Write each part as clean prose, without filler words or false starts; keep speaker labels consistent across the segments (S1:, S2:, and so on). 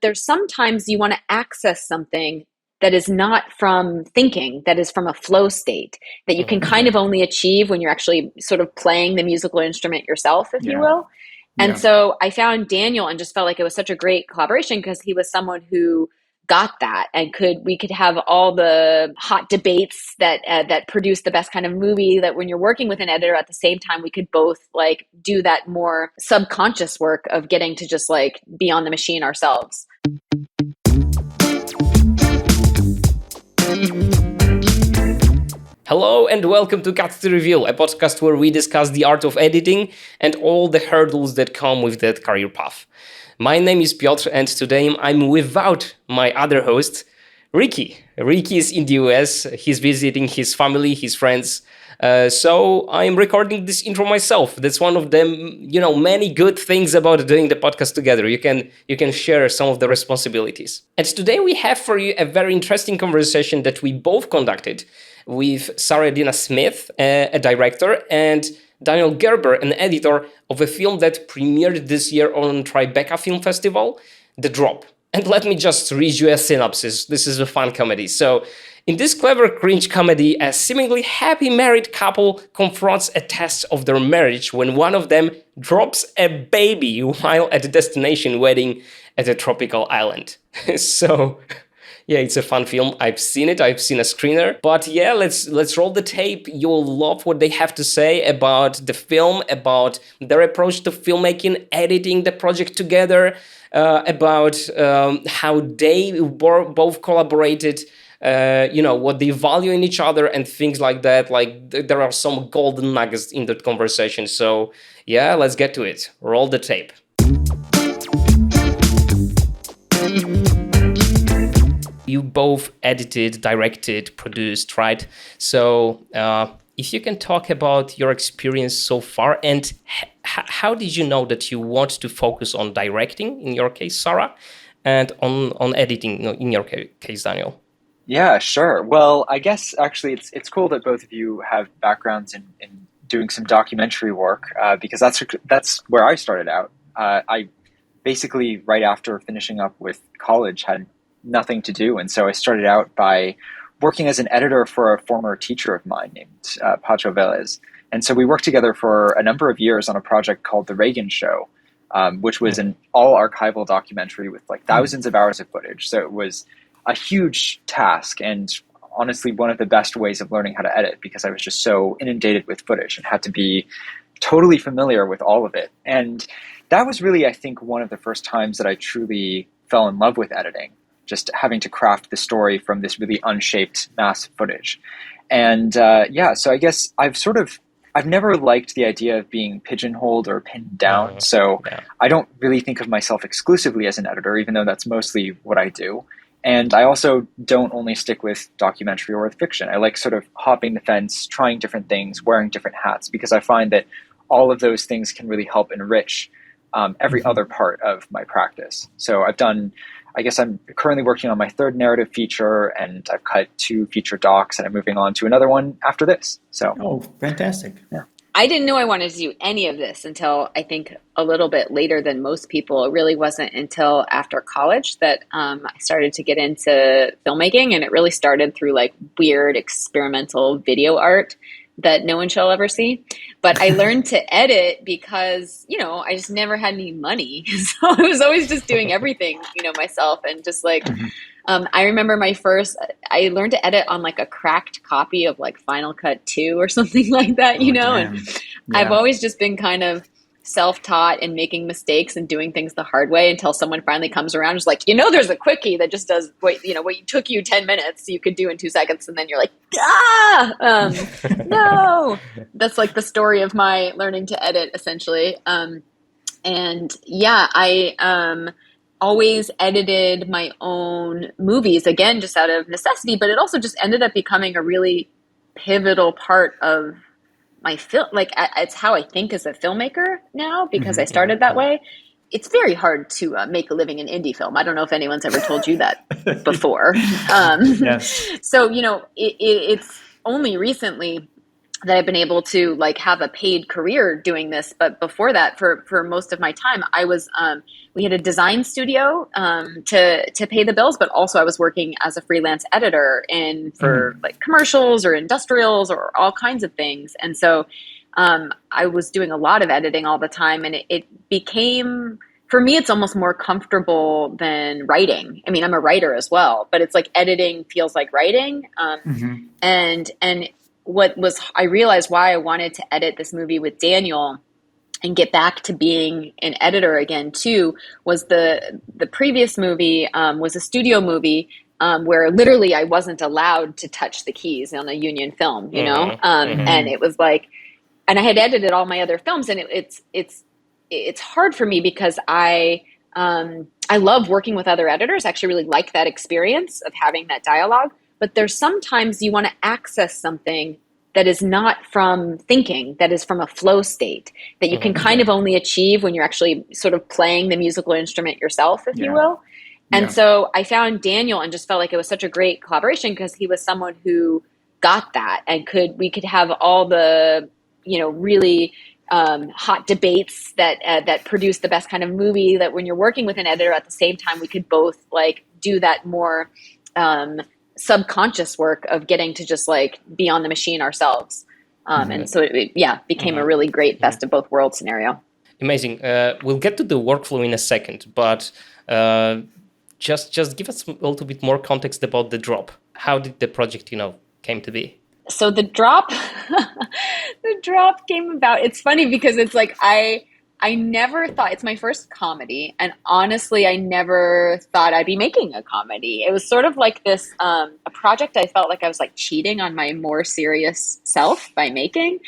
S1: there's sometimes you want to access something that is not from thinking, that is from a flow state that you can kind
S2: Mhm.
S1: of only achieve when you're actually sort of playing the musical instrument yourself, if you
S2: Yeah.
S1: will. And
S2: Yeah.
S1: so I found Daniel and just felt like it was such a great collaboration because he was someone who got that and we could have all the hot debates that produce the best kind of movie, that when you're working with an editor at the same time we could both like do that more subconscious work of getting to just like be on the machine ourselves.
S3: Hello and welcome to Cut to Reveal, a podcast where we discuss the art of editing and all the hurdles that come with that career path. My name is Piotr and today I'm without my other host, Ricky. Ricky is in the US, he's visiting his family, his friends, so I'm recording this intro myself. That's one of them, many good things about doing the podcast together. You can share some of the responsibilities. And today we have for you a very interesting conversation that we both conducted with Adina Smith, a director, and Daniel Garber, an editor of a film that premiered this year on Tribeca Film Festival, The Drop. And let me just read you a synopsis. This is a fun comedy. So, in this clever cringe comedy, a seemingly happy married couple confronts a test of their marriage when one of them drops a baby while at a destination wedding at a tropical island. So, yeah, it's a fun film. I've seen it. I've seen a screener. But yeah, let's roll the tape. You'll love what they have to say about the film, about their approach to filmmaking, editing the project together, about how they both collaborated, what they value in each other and things like that. Like there are some golden nuggets in that conversation. So yeah, let's get to it. Roll the tape. You both edited, directed, produced, right? So if you can talk about your experience so far and how did you know that you want to focus on directing, in your case, Sarah, and on editing, in your case, Daniel?
S2: Yeah, sure. Well, I guess actually it's cool that both of you have backgrounds in doing some documentary work because that's where I started out. I basically right after finishing up with college had nothing to do, and so I started out by working as an editor for a former teacher of mine named Pacho Velez. And so we worked together for a number of years on a project called The Reagan Show, which was an all archival documentary with like thousands of hours of footage. So it was a huge task and honestly one of the best ways of learning how to edit because I was just so inundated with footage and had to be totally familiar with all of it. And that was really, I think, one of the first times that I truly fell in love with editing, just having to craft the story from this really unshaped mass of footage. And so I guess I've never liked the idea of being pigeonholed or pinned down. So
S3: Yeah.
S2: I don't really think of myself exclusively as an editor, even though that's mostly what I do. And I also don't only stick with documentary or with fiction. I like sort of hopping the fence, trying different things, wearing different hats, because I find that all of those things can really help enrich every other part of my practice. So I guess I'm currently working on my third narrative feature, and I've cut 2 feature docs, and I'm moving on to another one after this. So,
S4: Oh, fantastic.
S2: yeah.
S1: I didn't know I wanted to do any of this until I think a little bit later than most people. It really wasn't until after college that I started to get into filmmaking, and it really started through like weird experimental video art that no one shall ever see. But I learned to edit because, I just never had any money. So I was always just doing everything, myself. And just like, I remember I learned to edit on like a cracked copy of like Final Cut 2 or something like that,
S4: Damn.
S1: and
S4: Yeah.
S1: I've always just been kind of self-taught and making mistakes and doing things the hard way until someone finally comes around and is like, there's a quickie that just does what took you 10 minutes, you could do in 2 seconds. And then you're like, no, that's like the story of my learning to edit essentially. And yeah, I always edited my own movies, again, just out of necessity, but it also just ended up becoming a really pivotal part of my film. Like it's how I think as a filmmaker now, because I started that way. It's very hard to make a living in indie film. I don't know if anyone's ever told you that before.
S4: Yes.
S1: So, it's only recently that I've been able to like have a paid career doing this. But before that, for most of my time, I was we had a design studio to pay the bills, but also I was working as a freelance editor in for like commercials or industrials or all kinds of things. And so I was doing a lot of editing all the time, and it became, for me, it's almost more comfortable than writing. I mean, I'm a writer as well, but it's like editing feels like writing. And I realized why I wanted to edit this movie with Daniel and get back to being an editor again too, was the previous movie was a studio movie where literally I wasn't allowed to touch the keys on a union film, you know? And it was like, and I had edited all my other films, and it's hard for me because I love working with other editors. I actually really like that experience of having that dialogue. But there's sometimes you want to access something that is not from thinking, that is from a flow state, that you can kind of only achieve when you're actually sort of playing the musical instrument yourself, if you will. And so I found Daniel and just felt like it was such a great collaboration because he was someone who got that, and we could have all the, you know, really hot debates that produce the best kind of movie, that when you're working with an editor at the same time, we could both like do that more subconscious work of getting to just like be on the machine ourselves. And so it became a really great best of both worlds scenario.
S3: Amazing. We'll get to the workflow in a second, but just give us a little bit more context about the drop. How did the project, came to be?
S1: So the drop came about. It's funny because it's like I never thought, it's my first comedy, and honestly, I never thought I'd be making a comedy. It was sort of like this, a project I felt like I was like cheating on my more serious self by making.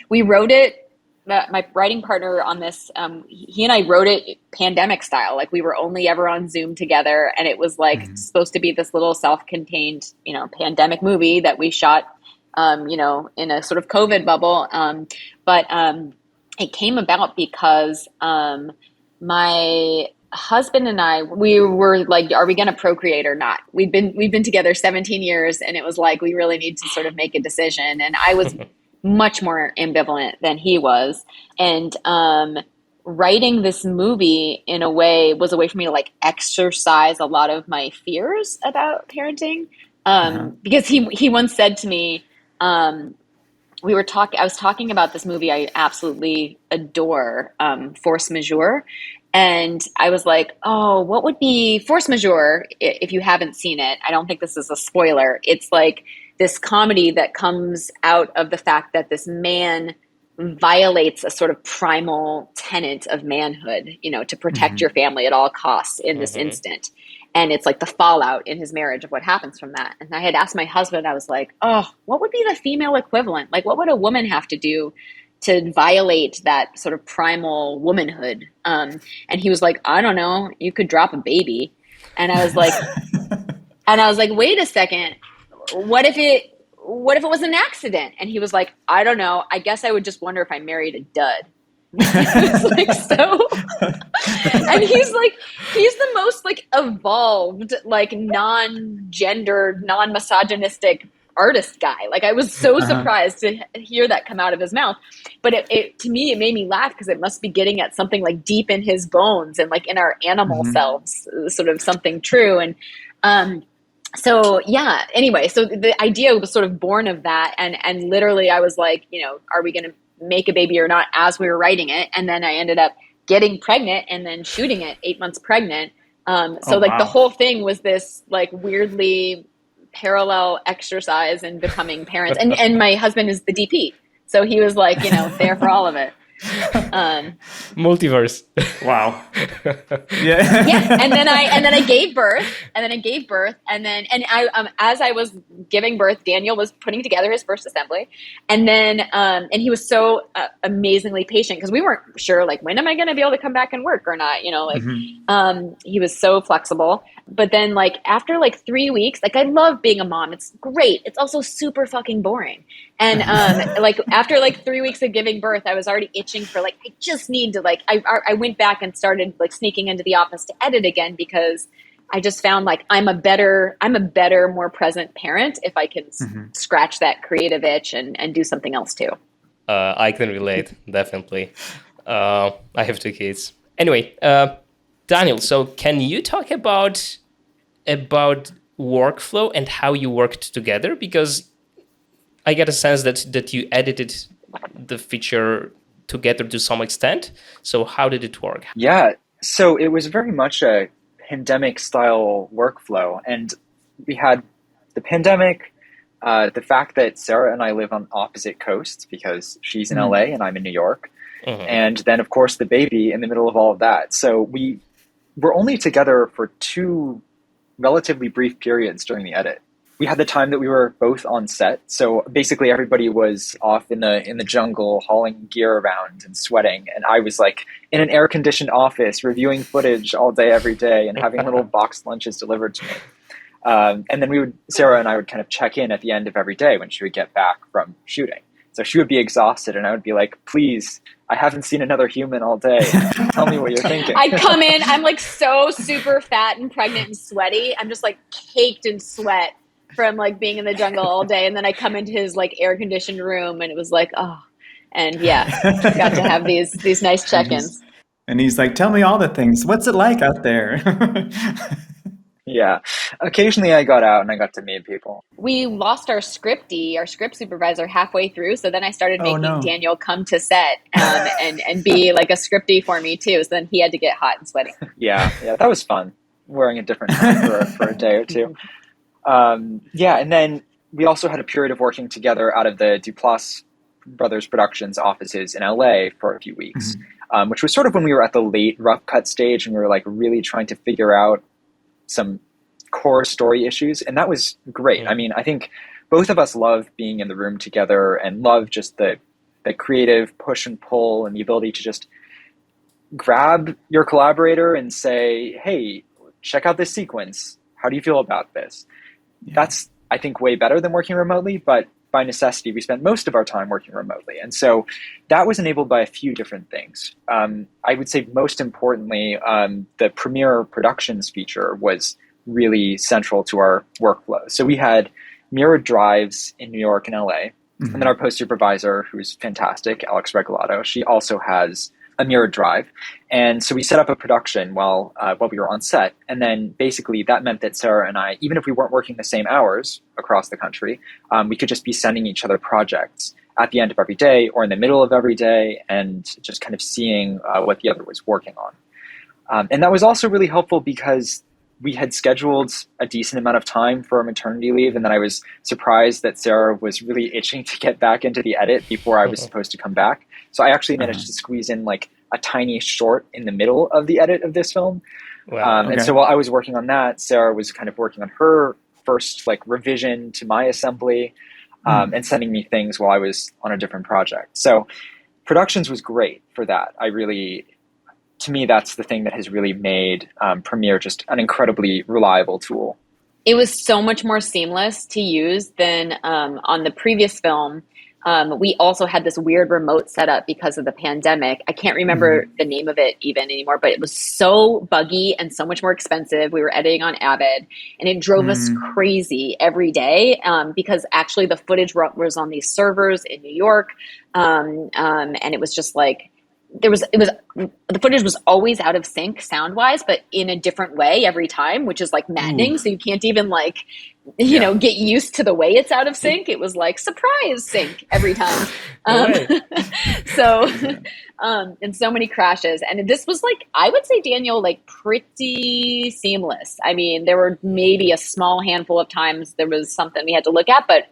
S1: We wrote it, my writing partner on this, he and I wrote it pandemic style. Like we were only ever on Zoom together, and it was like supposed to be this little self-contained, pandemic movie that we shot, in a sort of COVID bubble. But it came about because my husband and I, we were like, are we going to procreate or not? We've been together 17 years, and it was like, we really need to sort of make a decision. And I was much more ambivalent than he was. And writing this movie in a way was a way for me to like exercise a lot of my fears about parenting. Because he once said to me, I was talking about this movie I absolutely adore, Force Majeure. And I was like, oh, what would be Force Majeure if you haven't seen it? I don't think this is a spoiler. It's like this comedy that comes out of the fact that this man violates a sort of primal tenet of manhood, to protect your family at all costs in this instant. And it's like the fallout in his marriage of what happens from that. And I had asked my husband, I was like, oh, what would be the female equivalent? Like, what would a woman have to do to violate that sort of primal womanhood? And he was like, I don't know, you could drop a baby. And I was like, wait a second, what if it was an accident? And he was like, I don't know, I guess I would just wonder if I married a dud. It's like, so, and he's the most like evolved, like non-gendered, non-misogynistic artist guy. Like I was so surprised to hear that come out of his mouth. But it to me, it made me laugh because it must be getting at something like deep in his bones and like in our animal selves, sort of something true. And so yeah, anyway, so the idea was sort of born of that. And literally I was like, are we going to make a baby or not as we were writing it? And then I ended up getting pregnant and then shooting it 8 months pregnant. The whole thing was this like weirdly parallel exercise in becoming parents. And my husband is the DP. So he was like, there for all of it.
S3: Multiverse.
S4: Wow.
S1: Yeah. And then I gave birth, and I as I was giving birth, Daniel was putting together his first assembly, and then and he was so amazingly patient because we weren't sure like when am I going to be able to come back and work or not, he was so flexible. But then like after like 3 weeks, like I love being a mom, it's great, it's also super fucking boring. And like after like 3 weeks of giving birth, I was already itching for like, I just need to like, I went back and started like sneaking into the office to edit again because I just found like I'm a better, more present parent if I can scratch that creative itch and do something else too.
S3: I can relate, definitely. I have two kids. Anyway, Daniel, so can you talk about workflow and how you worked together? Because I get a sense that you edited the feature together to some extent. So how did it work?
S2: Yeah, so it was very much a pandemic style workflow. And we had the pandemic, the fact that Sarah and I live on opposite coasts because she's in LA and I'm in New York. And then, of course, the baby in the middle of all of that. So we were only together for 2 relatively brief periods during the edit. We had the time that we were both on set. So basically everybody was off in the jungle hauling gear around and sweating. And I was like in an air conditioned office reviewing footage all day, every day and having little boxed lunches delivered to me. And then Sarah and I would kind of check in at the end of every day when she would get back from shooting. So she would be exhausted and I would be like, please, I haven't seen another human all day. Tell me what you're thinking.
S1: I'd come in, I'm like so super fat and pregnant and sweaty. I'm just like caked in sweat from like being in the jungle all day. And then I come into his like air conditioned room and it was like, oh, and yeah, got to have these nice check-ins.
S4: And he's like, tell me all the things. What's it like out there?
S2: Yeah. Occasionally I got out and I got to meet people.
S1: We lost our script supervisor halfway through. So then I started making Daniel come to set and be like a scripty for me too. So then he had to get hot and sweaty.
S2: Yeah, that was fun. Wearing a different hat for a day or two. And then we also had a period of working together out of the Duplass Brothers Productions offices in LA for a few weeks, which was sort of when we were at the late rough cut stage and we were like really trying to figure out some core story issues. And that was great. I mean, I think both of us love being in the room together and love just the creative push and pull and the ability to just grab your collaborator and say, hey, check out this sequence. How do you feel about this? Yeah. That's, I think, way better than working remotely, but by necessity, we spent most of our time working remotely. And so that was enabled by a few different things. I would say most importantly, the Premiere Productions feature was really central to our workflow. So we had mirrored drives in New York and LA. And then our post supervisor, who's fantastic, Alex Regalado, she also has a mirrored drive. And so we set up a production while we were on set. And then basically that meant that Sarah and I, even if we weren't working the same hours across the country, we could just be sending each other projects at the end of every day or in the middle of every day and just kind of seeing what the other was working on. And that was also really helpful because we had scheduled a decent amount of time for maternity leave. And then I was surprised that Sarah was really itching to get back into the edit before I was supposed to come back. So I actually managed to squeeze in like a tiny short in the middle of the edit of this film. Wow. And so while I was working on that, Sarah was kind of working on her first like revision to my assembly and sending me things while I was on a different project. So Productions was great for that. To me, that's the thing that has really made Premiere just an incredibly reliable tool.
S1: It was so much more seamless to use than on the previous film. We also had this weird remote setup because of the pandemic. I can't remember the name of it even anymore, but it was so buggy and so much more expensive. We were editing on Avid and it drove us crazy every day because actually the footage was on these servers in New York. And it was just like, the footage was always out of sync sound wise, but in a different way every time, which is like maddening. So you can't even like, you know, get used to the way it's out of sync. It was like surprise sync every time. And so many crashes. And this was like, I would say, Daniel, like pretty seamless. I mean, there were maybe a small handful of times there was something we had to look at, but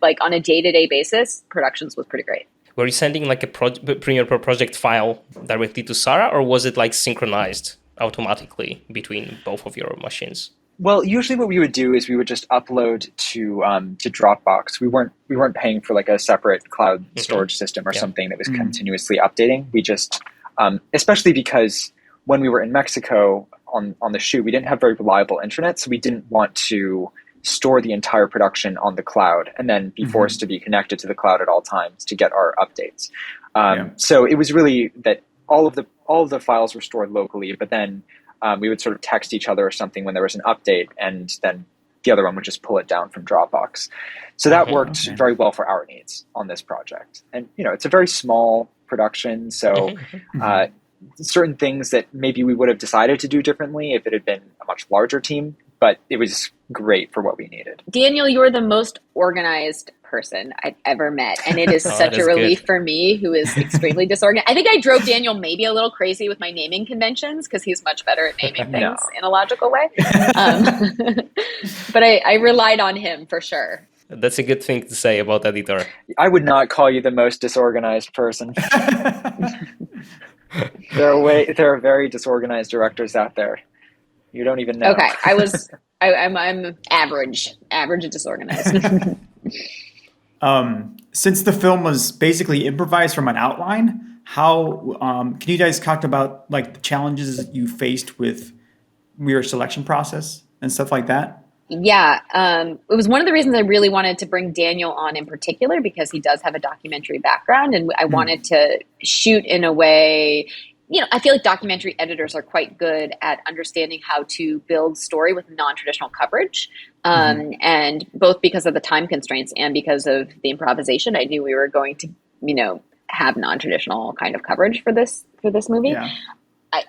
S1: like on a day-to-day basis, Productions was pretty great.
S3: Were you sending like a Premiere Pro project file directly to Sarah, or was it like synchronized automatically between both of your machines?
S2: Well, usually what we would do is we would just upload to Dropbox. We weren't paying for like a separate cloud storage system or something that was continuously updating. We just, especially because when we were in Mexico on the shoot, we didn't have very reliable internet, so we didn't want to store the entire production on the cloud and then be forced to be connected to the cloud at all times to get our updates. So it was really that all of the files were stored locally, but then we would sort of text each other or something when there was an update, and then the other one would just pull it down from Dropbox. So that worked very well for our needs on this project. And, it's a very small production. So certain things that maybe we would have decided to do differently if it had been a much larger team, but it was great for what we needed.
S1: Daniel, you're the most organized person I've ever met. And it is such a relief for me, who is extremely disorganized. I think I drove Daniel maybe a little crazy with my naming conventions, because he's much better at naming things in a logical way. But I relied on him for sure.
S3: That's a good thing to say about editor.
S2: I would not call you the most disorganized person. There are very disorganized directors out there. You don't even know.
S1: Okay, I'm average disorganized.
S4: Since the film was basically improvised from an outline, how can you guys talk about like the challenges you faced with your selection process and stuff like that?
S1: Yeah, it was one of the reasons I really wanted to bring Daniel on in particular, because he does have a documentary background, and I wanted to shoot in a way. I feel like documentary editors are quite good at understanding how to build story with non-traditional coverage. And both because of the time constraints and because of the improvisation, I knew we were going to, have non-traditional kind of coverage for this movie. Yeah.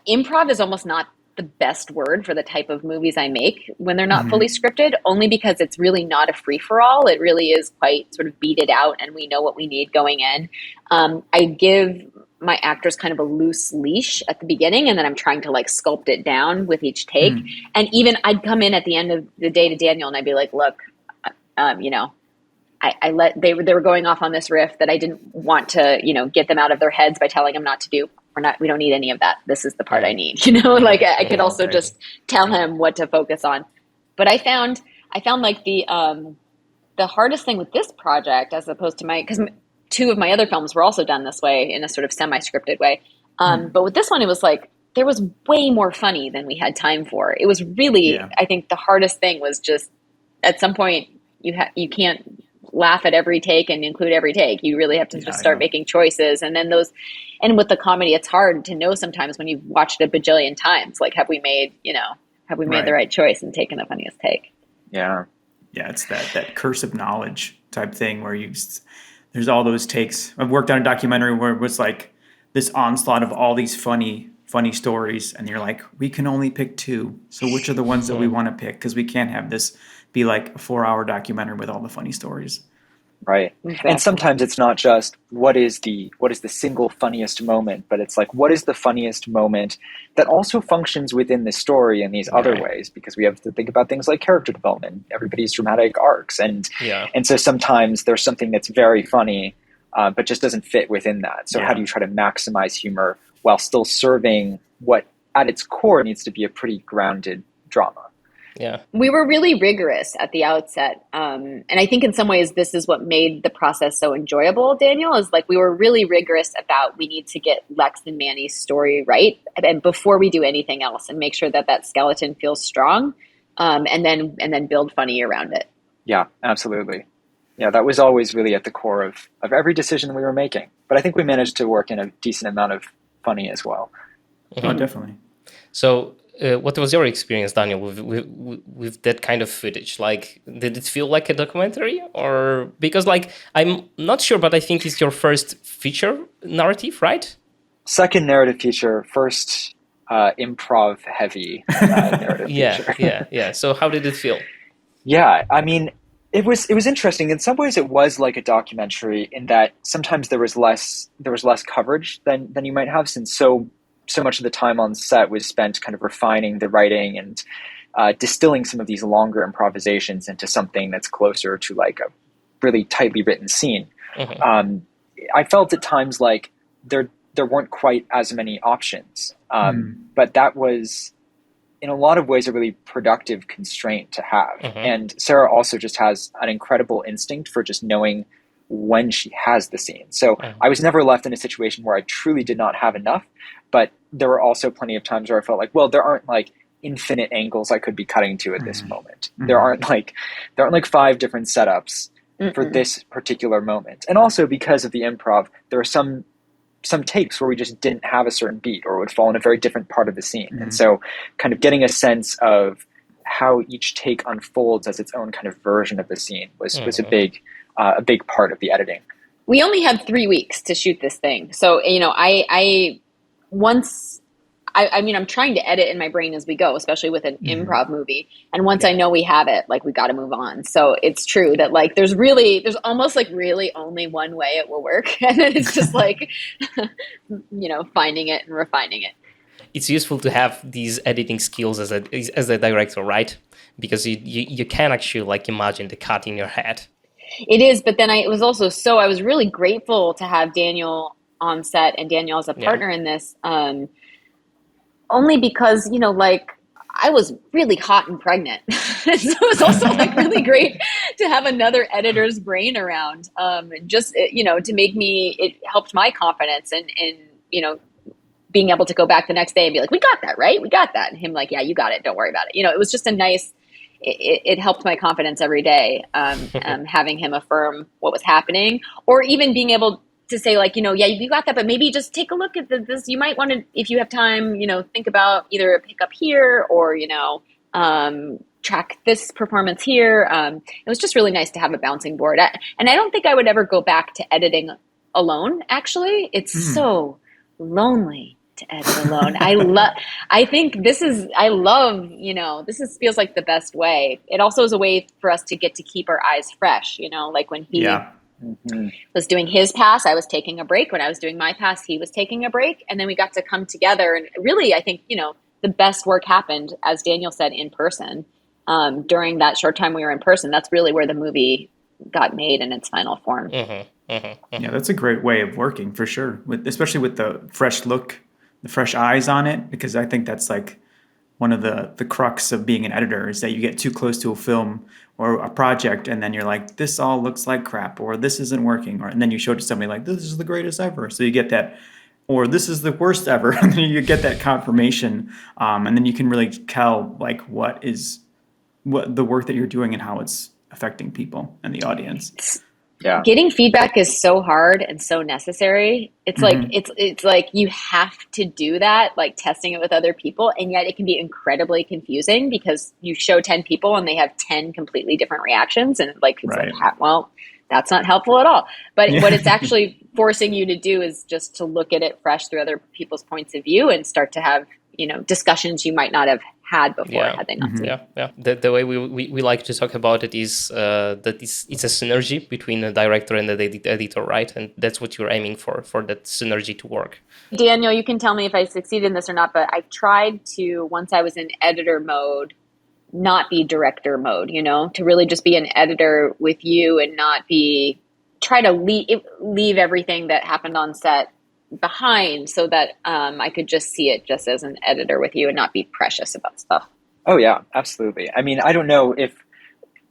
S1: Improv is almost not the best word for the type of movies I make when they're not fully scripted, only because it's really not a free-for-all. It really is quite sort of beat it out, and we know what we need going in. I give my actors kind of a loose leash at the beginning, and then I'm trying to like sculpt it down with each take. And even I'd come in at the end of the day to Daniel and I'd be like, look, they were going off on this riff that I didn't want to, get them out of their heads by telling them not to do. We don't need any of that. This is the part I need, like I could also just tell him what to focus on. But I found like the hardest thing with this project, as opposed to because two of my other films were also done this way in a sort of semi-scripted way. But with this one, it was like, there was way more funny than we had time for. It was really, I think the hardest thing was just at some point you can't laugh at every take and include every take. You really have to just start making choices. And then and with the comedy, it's hard to know sometimes when you've watched it a bajillion times, like, have we made the right choice and taken the funniest take?
S4: Yeah. Yeah. It's that curse of knowledge type thing where there's all those takes. I've worked on a documentary where it was like this onslaught of all these funny stories, and you're like, we can only pick two. So which are the ones that we want to pick? Because we can't have this be like a 4-hour documentary with all the funny stories.
S2: Right. Exactly. And sometimes it's not just what is the single funniest moment, but it's like, what is the funniest moment that also functions within the story in these other ways, because we have to think about things like character development, everybody's dramatic arcs. And so sometimes there's something that's very funny, but just doesn't fit within that. So how do you try to maximize humor while still serving what at its core needs to be a pretty grounded drama?
S3: Yeah,
S1: we were really rigorous at the outset. And I think in some ways this is what made the process so enjoyable, Daniel, is like we were really rigorous about we need to get Lex and Manny's story right and before we do anything else, and make sure that skeleton feels strong, and then build funny around it.
S2: Yeah, absolutely. Yeah, that was always really at the core of every decision we were making. But I think we managed to work in a decent amount of funny as well.
S4: Oh, definitely.
S3: So what was your experience, Daniel, with that kind of footage? Like, did it feel like a documentary? Or because, like, I'm not sure, but I think it's your first feature narrative, right?
S2: Second narrative feature, first improv heavy narrative feature.
S3: Yeah. So how did it feel?
S2: Yeah, I mean, it was interesting. In some ways, it was like a documentary in that sometimes there was less coverage than you might have, since so much of the time on set was spent kind of refining the writing and distilling some of these longer improvisations into something that's closer to like a really tightly written scene. I felt at times like there weren't quite as many options, but that was in a lot of ways a really productive constraint to have. And Sarah also just has an incredible instinct for just knowing when she has the scene. So I was never left in a situation where I truly did not have enough, but there were also plenty of times where I felt like, well, there aren't like infinite angles I could be cutting to at this moment. There aren't like 5 different setups for this particular moment. And also because of the improv, there are some some takes where we just didn't have a certain beat, or it would fall in a very different part of the scene. And so kind of getting a sense of how each take unfolds as its own kind of version of the scene was a big part of the editing.
S1: We only had 3 weeks to shoot this thing. So, I'm trying to edit in my brain as we go, especially with an improv movie. And once I know we have it, like, we got to move on. So it's true that, like, there's almost like really only one way it will work. And then it's just like, finding it and refining it.
S3: It's useful to have these editing skills as a director, right? Because you can actually, like, imagine the cut in your head.
S1: It is, but then I was really grateful to have Daniel on set and Daniel as a partner in this. Only because, I was really hot and pregnant. So it was also like really great to have another editor's brain around. To make it helped my confidence and being able to go back the next day and be like, we got that, right? We got that. And him like, yeah, you got it. Don't worry about it. It was just it helped my confidence every day, having him affirm what was happening, or even being able to say, like, yeah, you got that, but maybe just take a look at this. You might want to, if you have time, think about either a pickup here or, track this performance here. It was just really nice to have a bouncing board. And I don't think I would ever go back to editing alone. Actually, it's so lonely to edit alone. Feels like the best way. It also is a way for us to get to keep our eyes fresh, like when he was doing his pass, I was taking a break. When I was doing my pass, he was taking a break. And then we got to come together. And really, I think, the best work happened, as Daniel said, in person. During that short time we were in person, that's really where the movie got made in its final form.
S4: Yeah, that's a great way of working for sure. Especially with the fresh look, the fresh eyes on it, because I think that's like one of the crux of being an editor, is that you get too close to a film or a project and then you're like, this all looks like crap, or this isn't working, and then you show it to somebody like, this is the greatest ever. So you get that, or this is the worst ever, and then you get that confirmation, and then you can really tell like what the work that you're doing and how it's affecting people and the audience.
S2: Yeah.
S1: Getting feedback is so hard and so necessary. It's like it's like you have to do that, like testing it with other people, and yet it can be incredibly confusing because you show 10 people and they have 10 completely different reactions, and like well, that's not helpful at all. But what it's actually forcing you to do is just to look at it fresh through other people's points of view and start to have, discussions you might not have had before had they not seen.
S3: Yeah. The way we like to talk about it is that it's a synergy between the director and the editor, right? And that's what you're aiming for that synergy to work.
S1: Daniel, you can tell me if I succeed in this or not, but I tried to, once I was in editor mode, not be director mode, to really just be an editor with you and not try to leave everything that happened on set behind, so that I could just see it just as an editor with you and not be precious about stuff.
S2: Oh yeah, absolutely. I mean, I don't know if,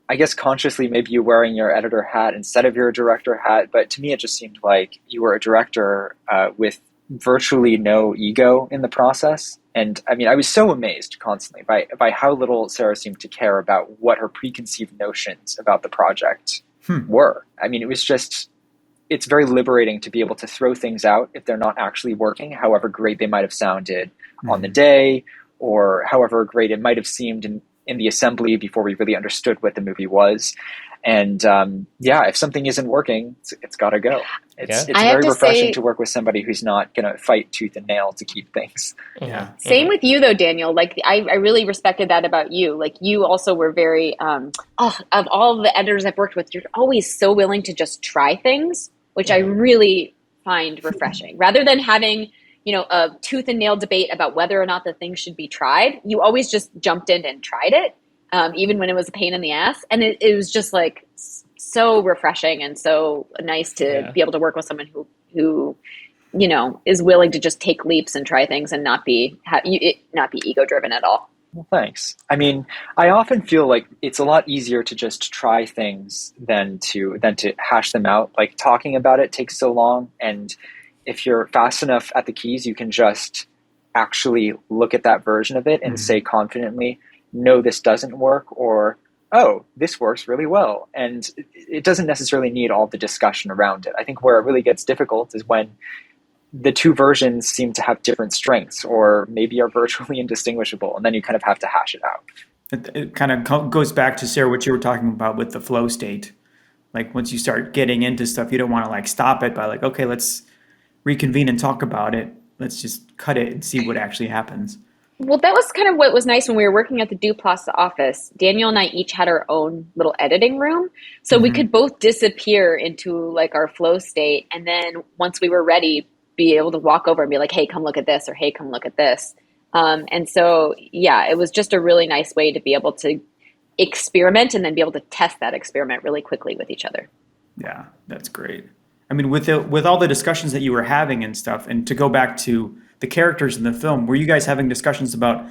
S2: I guess consciously maybe you're wearing your editor hat instead of your director hat, but to me it just seemed like you were a director with virtually no ego in the process. And I mean, I was so amazed constantly by how little Sarah seemed to care about what her preconceived notions about the project were. I mean, it's very liberating to be able to throw things out if they're not actually working, however great they might have sounded on the day, or however great it might have seemed in the assembly before we really understood what the movie was. And if something isn't working, it's got to go. It's very refreshing to work with somebody who's not going to fight tooth and nail to keep things.
S4: Yeah.
S1: Same with you though, Daniel. Like I really respected that about you. Like you also were very, of all the editors I've worked with, you're always so willing to just try things, which I really find refreshing. Rather than having, a tooth and nail debate about whether or not the thing should be tried, you always just jumped in and tried it, even when it was a pain in the ass. And it was just like so refreshing and so nice to be able to work with someone who is willing to just take leaps and try things and not be ego driven at all.
S2: Well, thanks. I mean, I often feel like it's a lot easier to just try things than to hash them out. Like talking about it takes so long, and if you're fast enough at the keys, you can just actually look at that version of it and say confidently, no, this doesn't work, or, oh, this works really well. And it doesn't necessarily need all the discussion around it. I think where it really gets difficult is when the two versions seem to have different strengths or maybe are virtually indistinguishable. And then you kind of have to hash it out.
S4: It kind of goes back to, Sarah, what you were talking about with the flow state. Like once you start getting into stuff, you don't want to like stop it by like, okay, let's reconvene and talk about it. Let's just cut it and see what actually happens.
S1: Well, that was kind of what was nice when we were working at the Duplass office. Daniel and I each had our own little editing room. So we could both disappear into like our flow state. And then once we were ready, be able to walk over and be like, hey, come look at this, or hey, come look at this. And so, yeah, it was just a really nice way to be able to experiment and then be able to test that experiment really quickly with each other.
S4: Yeah, that's great. I mean, with all the discussions that you were having and stuff, and to go back to the characters in the film, were you guys having discussions about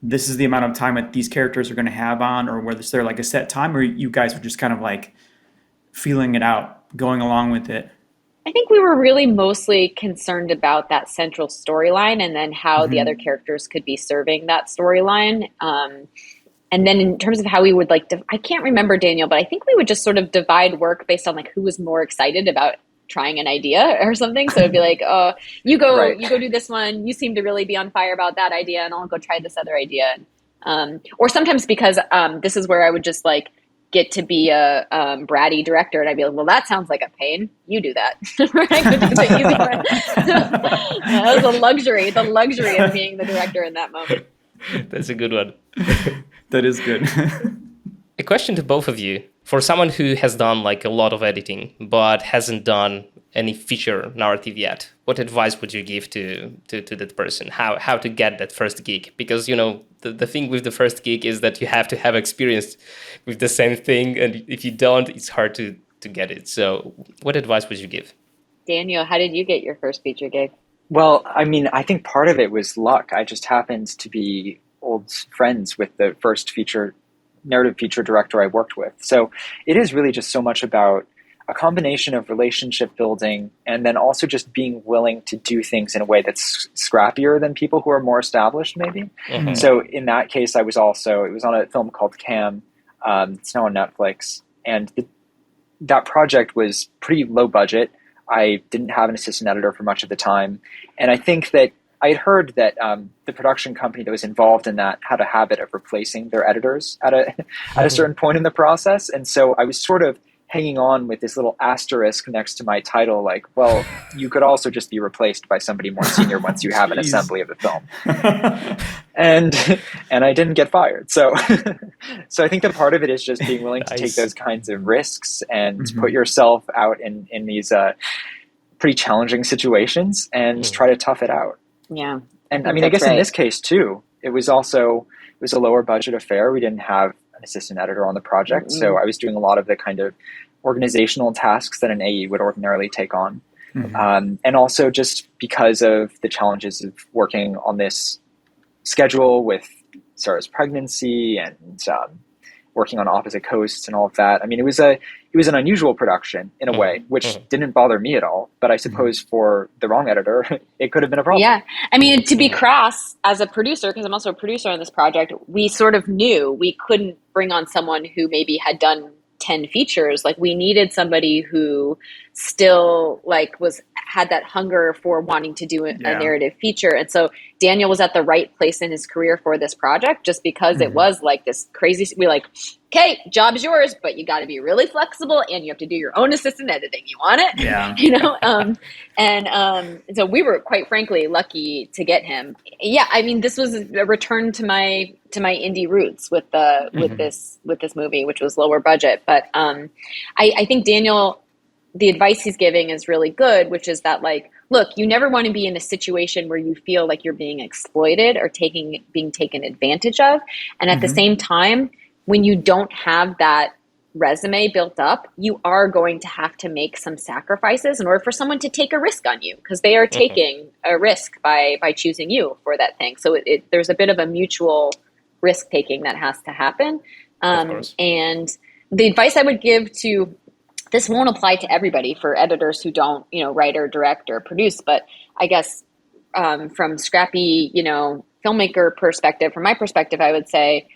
S4: this is the amount of time that these characters are going to have on, or was there like a set time, or you guys were just kind of like feeling it out, going along with it?
S1: I think we were really mostly concerned about that central storyline and then how the other characters could be serving that storyline. And then in terms of how we would like, I can't remember, Daniel, but I think we would just sort of divide work based on like who was more excited about trying an idea or something. So it'd be like, oh, you go do this one. You seem to really be on fire about that idea, and I'll go try this other idea. Or sometimes because this is where I would just like get to be a bratty director, and I'd be like, well, that sounds like a pain. You do that. I could do the easy one. That was the luxury of being the director in that moment.
S3: That's a good one.
S4: That is good.
S3: A question to both of you. For someone who has done like a lot of editing, but hasn't done any feature narrative yet, what advice would you give to that person? How to get that first gig? Because, you know, the thing with the first gig is that you have to have experience with the same thing. And if you don't, it's hard to get it. So what advice would you give?
S1: Daniel, how did you get your first feature gig?
S2: Well, I mean, I think part of it was luck. I just happened to be old friends with the first narrative feature director I worked with. So it is really just so much about a combination of relationship building and then also just being willing to do things in a way that's scrappier than people who are more established, maybe. Mm-hmm. So in that case, it was on a film called Cam. It's now on Netflix. And that project was pretty low budget. I didn't have an assistant editor for much of the time. And I think that I had heard that the production company that was involved in that had a habit of replacing their editors at a certain point in the process. And so I was sort of hanging on with this little asterisk next to my title, like, well, you could also just be replaced by somebody more senior once you have an assembly of the film. and I didn't get fired. So I think that part of it is just being willing to take those kinds of risks and put yourself out in these pretty challenging situations and try to tough it out.
S1: Yeah.
S2: And I mean, I guess in this case too, it was a lower budget affair. We didn't have an assistant editor on the project. So I was doing a lot of the kind of organizational tasks that an AE would ordinarily take on. And also just because of the challenges of working on this schedule with Sarah's pregnancy and working on opposite coasts and all of that. I mean, it was an unusual production in a way, which didn't bother me at all. But I suppose for the wrong editor, it could have been a problem.
S1: Yeah. I mean, to be crass as a producer, because I'm also a producer on this project, we sort of knew we couldn't bring on someone who maybe had done 10 features. Like we needed somebody who still like had that hunger for wanting to do a narrative feature. And so Daniel was at the right place in his career for this project, just because it was like this crazy, we like, okay, job is yours, but you got to be really flexible and you have to do your own assistant editing. You want it?
S4: Yeah.
S1: You know? And so we were quite frankly lucky to get him. Yeah. I mean, this was a return to my indie roots with this movie, which was lower budget. But I think Daniel, the advice he's giving is really good, which is that like, look, you never want to be in a situation where you feel like you're being exploited or being taken advantage of. And at the same time, when you don't have that resume built up, you are going to have to make some sacrifices in order for someone to take a risk on you, because they are taking a risk by choosing you for that thing. So there's a bit of a mutual risk taking that has to happen. And the advice I would give to, this won't apply to everybody, for editors who don't, write or direct or produce, but I guess from scrappy, filmmaker perspective, from my perspective, I would say,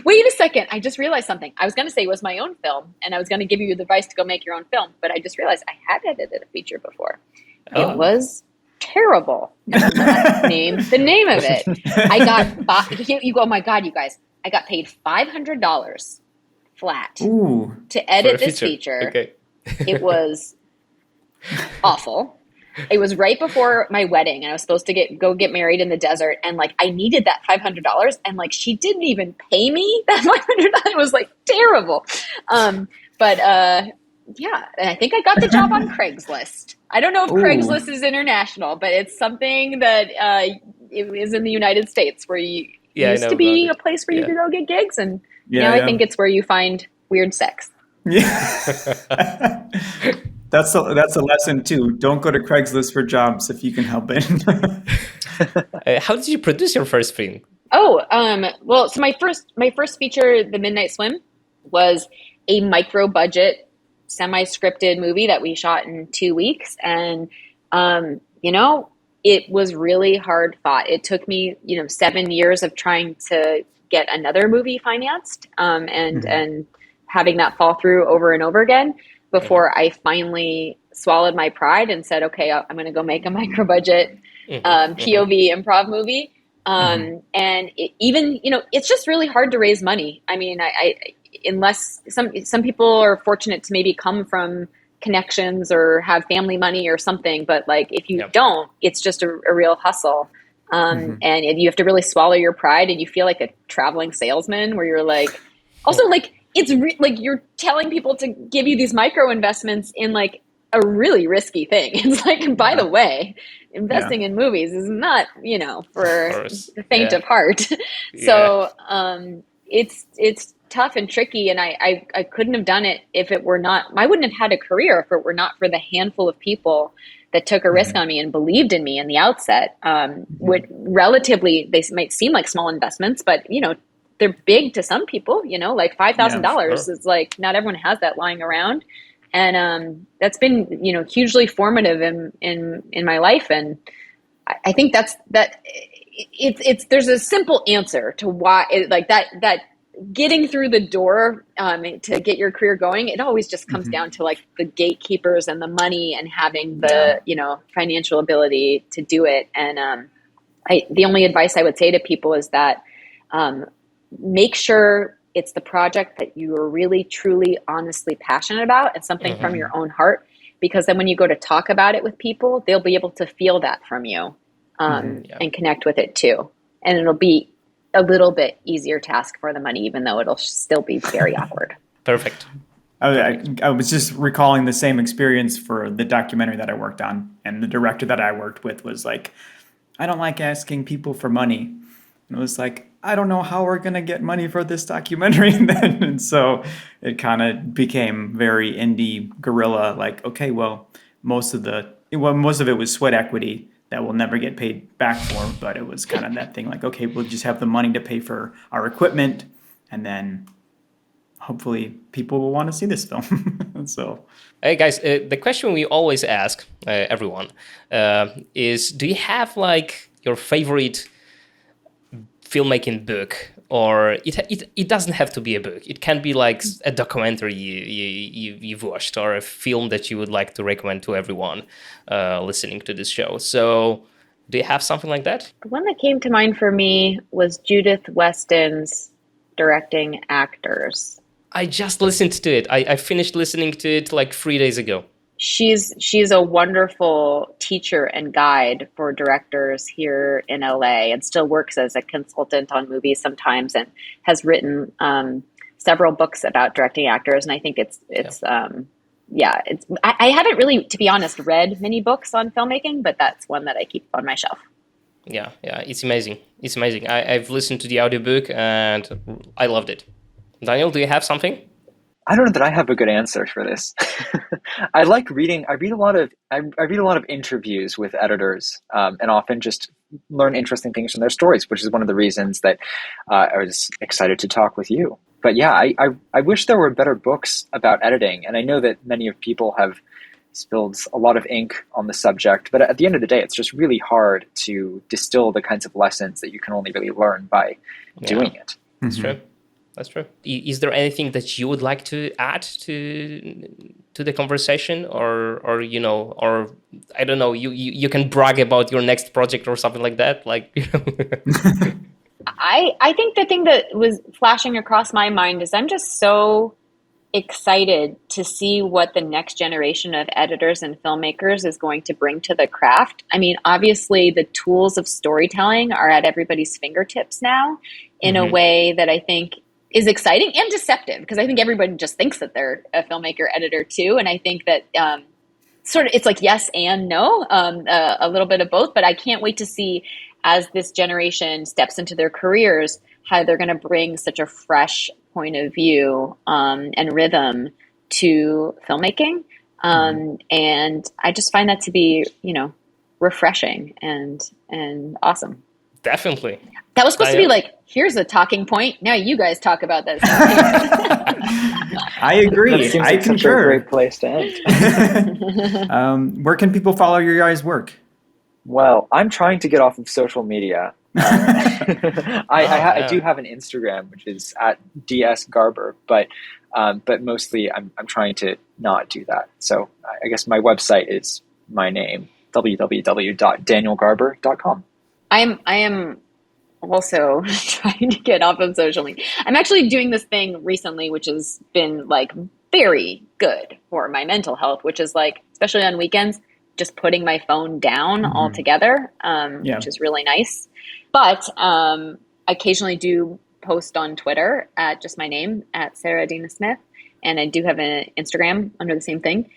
S1: wait a second, I just realized something. I was going to say it was my own film, and I was going to give you the advice to go make your own film, but I just realized I had edited a feature before. It was terrible. And I'm not the name of it. I got, oh my God, you guys, I got paid $500 flat to edit this feature.
S3: Okay.
S1: It was awful. It was right before my wedding, and I was supposed to go get married in the desert, and like I needed that $500, and like she didn't even pay me that $500. It was like terrible. Yeah, and I think I got the job on Craigslist. I don't know if Craigslist is international, but it's something that it is in the United States, where you used to be a place where you could go get gigs, and now I think it's where you find weird sex.
S4: Yeah. That's a lesson too. Don't go to Craigslist for jobs if you can help it.
S3: How did you produce your first film?
S1: Well, so my first feature, The Midnight Swim, was a micro budget, semi-scripted movie that we shot in 2 weeks. And, it was really hard fought. It took me, 7 years of trying to get another movie financed, and having that fall through over and over again before I finally swallowed my pride and said, okay, I'm going to go make a micro budget POV improv movie. And it's just really hard to raise money. I mean, unless some people are fortunate to maybe come from connections or have family money or something, but like if you don't, it's just a real hustle. And you have to really swallow your pride, and you feel like a traveling salesman where you're like, also like, it's like you're telling people to give you these micro investments in like a really risky thing. It's like, by the way, investing in movies is not, for the faint of heart. So it's tough and tricky. And I couldn't have done it if it were not, I wouldn't have had a career if it were not for the handful of people that took a risk on me and believed in me in the outset. Would relatively, they might seem like small investments, but they're big to some people, like $5,000 is like, not everyone has that lying around. And that's been, hugely formative in my life. And I think there's a simple answer to why that getting through the door to get your career going. It always just comes down to like the gatekeepers and the money and having the, financial ability to do it. And the only advice I would say to people is that, make sure it's the project that you are really, truly, honestly passionate about and something from your own heart, because then when you go to talk about it with people, they'll be able to feel that from you and connect with it too. And it'll be a little bit easier to ask for the money, even though it'll still be very awkward.
S3: Perfect.
S4: I was just recalling the same experience for the documentary that I worked on. And the director that I worked with was like, I don't like asking people for money. And it was like, I don't know how we're going to get money for this documentary. And so it kind of became very indie guerrilla, like, okay, well, most of it was sweat equity that we'll never get paid back for. But it was kind of that thing like, okay, we'll just have the money to pay for our equipment. And then hopefully people will want to see this film. So,
S3: hey guys, the question we always ask everyone is, do you have like your favorite filmmaking book? Or it doesn't have to be a book. It can be like a documentary you've watched, or a film that you would like to recommend to everyone listening to this show. So do you have something like that?
S1: The one that came to mind for me was Judith Weston's Directing Actors.
S3: I just listened to it. I finished listening to it like 3 days ago.
S1: She's a wonderful teacher and guide for directors here in LA, and still works as a consultant on movies sometimes, and has written several books about directing actors. And I think I haven't really, to be honest, read many books on filmmaking, but that's one that I keep on my shelf.
S3: Yeah, it's amazing. It's amazing. I've listened to the audiobook and I loved it. Daniel, do you have something?
S2: I don't know that I have a good answer for this. I like reading. I read a lot of interviews with editors, and often just learn interesting things from their stories, which is one of the reasons that I was excited to talk with you. But yeah, I wish there were better books about editing, and I know that many of people have spilled a lot of ink on the subject. But at the end of the day, it's just really hard to distill the kinds of lessons that you can only really learn by doing it.
S3: That's true. That's true. Is there anything that you would like to add to the conversation, or or I don't know, you can brag about your next project or something like that, like
S1: I think the thing that was flashing across my mind is I'm just so excited to see what the next generation of editors and filmmakers is going to bring to the craft. I mean, obviously the tools of storytelling are at everybody's fingertips now in a way that I think is exciting and deceptive, because I think everybody just thinks that they're a filmmaker editor too. And I think that sort of it's like yes and no, a little bit of both, but I can't wait to see as this generation steps into their careers, how they're going to bring such a fresh point of view and rhythm to filmmaking. And I just find that to be, refreshing and awesome.
S3: Definitely.
S1: That was supposed to be like, here's a talking point. Now you guys talk about this.
S4: I agree.
S2: That seems like such a great place to end.
S4: Where can people follow your guys' work?
S2: Well, I'm trying to get off of social media. I do have an Instagram, which is at @dsgarber, but mostly I'm trying to not do that. So I guess my website is my name, www.danielgarber.com.
S1: I am also trying to get off of social media. I'm actually doing this thing recently, which has been like very good for my mental health, which is like, especially on weekends, just putting my phone down altogether, which is really nice. But I occasionally do post on Twitter at just my name, at Sarah Adina Smith. And I do have an Instagram under the same thing.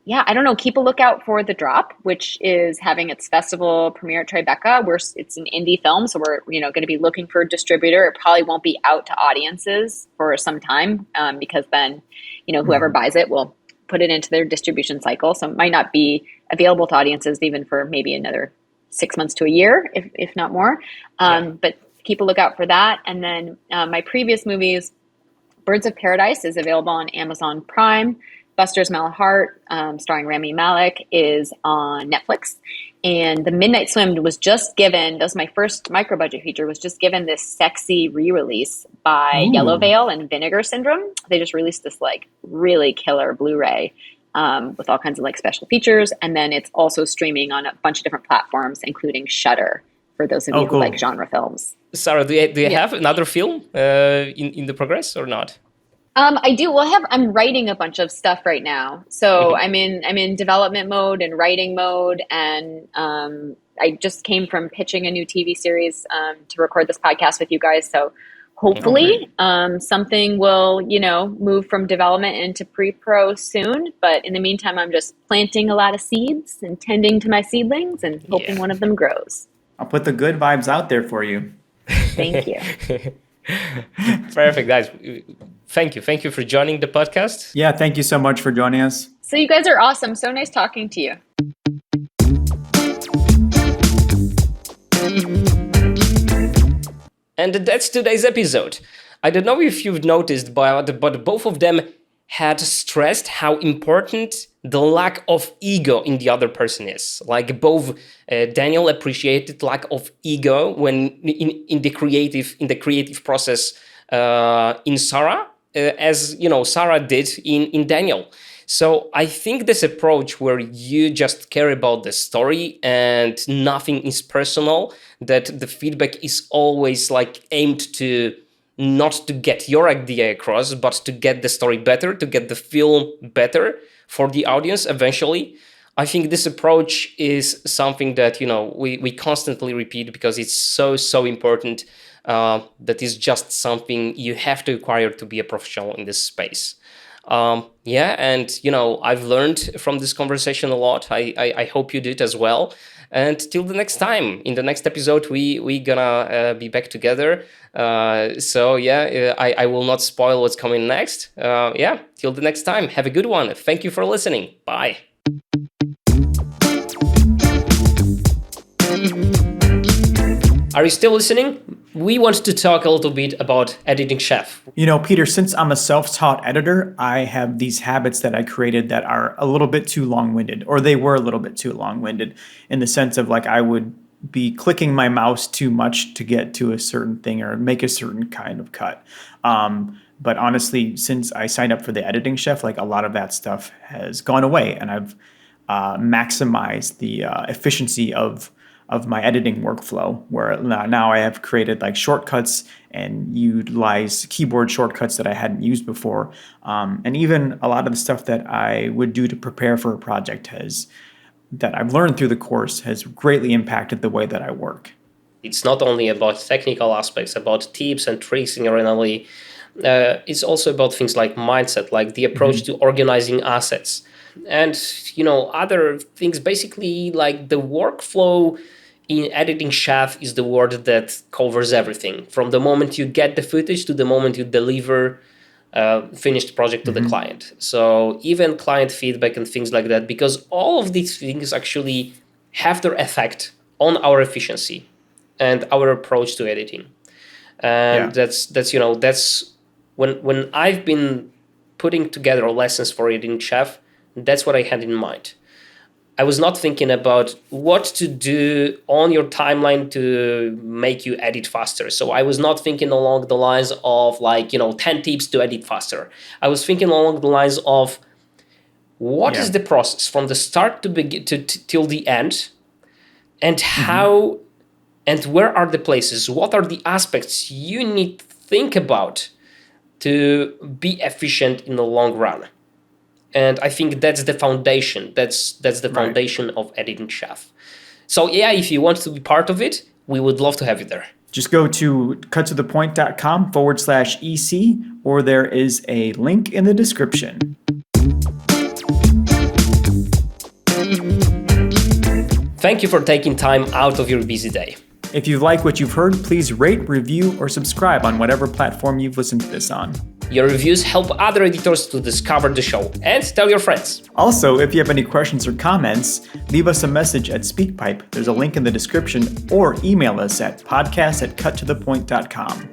S1: Yeah, I don't know. Keep a lookout for The Drop, which is having its festival premiere at Tribeca. It's an indie film, so we're going to be looking for a distributor. It probably won't be out to audiences for some time because then whoever buys it will put it into their distribution cycle. So it might not be available to audiences even for maybe another 6 months to a year, if not more. But keep a lookout for that. And then my previous movies, Birds of Paradise is available on Amazon Prime. Buster's Malahart, starring Rami Malek, is on Netflix. And The Midnight Swim was just given, that was my first micro-budget feature, was just given this sexy re-release by Yellow Veil and Vinegar Syndrome. They just released this like really killer Blu-ray with all kinds of like special features. And then it's also streaming on a bunch of different platforms, including Shudder, for those of you who like genre films.
S3: Sarah, do you have another film in the progress or not?
S1: I do. Well, I'm writing a bunch of stuff right now. So I'm in development mode and writing mode. And I just came from pitching a new TV series to record this podcast with you guys. So hopefully something will, move from development into pre-pro soon. But in the meantime, I'm just planting a lot of seeds and tending to my seedlings and hoping one of them grows.
S4: I'll put the good vibes out there for you.
S1: Thank you.
S3: Perfect, guys. Thank you for joining the podcast.
S4: Yeah, thank you so much for joining us.
S1: So you guys are awesome. So nice talking to you.
S3: And that's today's episode. I don't know if you've noticed, but both of them had stressed how important the lack of ego in the other person is. Like both Daniel appreciated lack of ego when in the creative process in Sarah, as Sarah did in Daniel. So I think this approach where you just care about the story and nothing is personal, that the feedback is always like aimed to not to get your idea across, but to get the story better, to get the film better for the audience eventually. I think this approach is something that, we constantly repeat because it's so important. That is just something you have to acquire to be a professional in this space. And I've learned from this conversation a lot. I hope you did as well. And till the next time, in the next episode, we gonna be back together. I will not spoil what's coming next. Till the next time, have a good one. Thank you for listening. Bye. Are you still listening? We want to talk a little bit about editing chef.
S4: Peter, since I'm a self-taught editor, I have these habits that I created that are a little bit too long-winded, or they were a little bit too long-winded in the sense of like I would be clicking my mouse too much to get to a certain thing or make a certain kind of cut. But honestly, since I signed up for the editing chef, like a lot of that stuff has gone away, and I've maximized the efficiency of my editing workflow, where now I have created like shortcuts and utilize keyboard shortcuts that I hadn't used before. And even a lot of the stuff that I would do to prepare for a project that I've learned through the course has greatly impacted the way that I work.
S3: It's not only about technical aspects, about tips and tricks generally. It's also about things like mindset, like the approach to organizing assets, and other things. Basically, like the workflow in editing chef is the word that covers everything from the moment you get the footage to the moment you deliver finished project to the client. So even client feedback and things like that, because all of these things actually have their effect on our efficiency and our approach to editing. And that's when I've been putting together lessons for editing chef, that's what I had in mind. I was not thinking about what to do on your timeline to make you edit faster. So I was not thinking along the lines of 10 tips to edit faster. I was thinking along the lines of what is the process from the start to begin till the end, and how and where are the places, what are the aspects you need to think about to be efficient in the long run. And I think that's the foundation. That's the foundation of editing chef. So if you want to be part of it, we would love to have you there.
S4: Just go to cuttothepoint.com/EC, or there is a link in the description.
S3: Thank you for taking time out of your busy day.
S4: If you like what you've heard, please rate, review, or subscribe on whatever platform you've listened to this on.
S3: Your reviews help other editors to discover the show, and tell your friends.
S4: Also, if you have any questions or comments, leave us a message at SpeakPipe. There's a link in the description, or email us at podcast@cuttothepoint.com.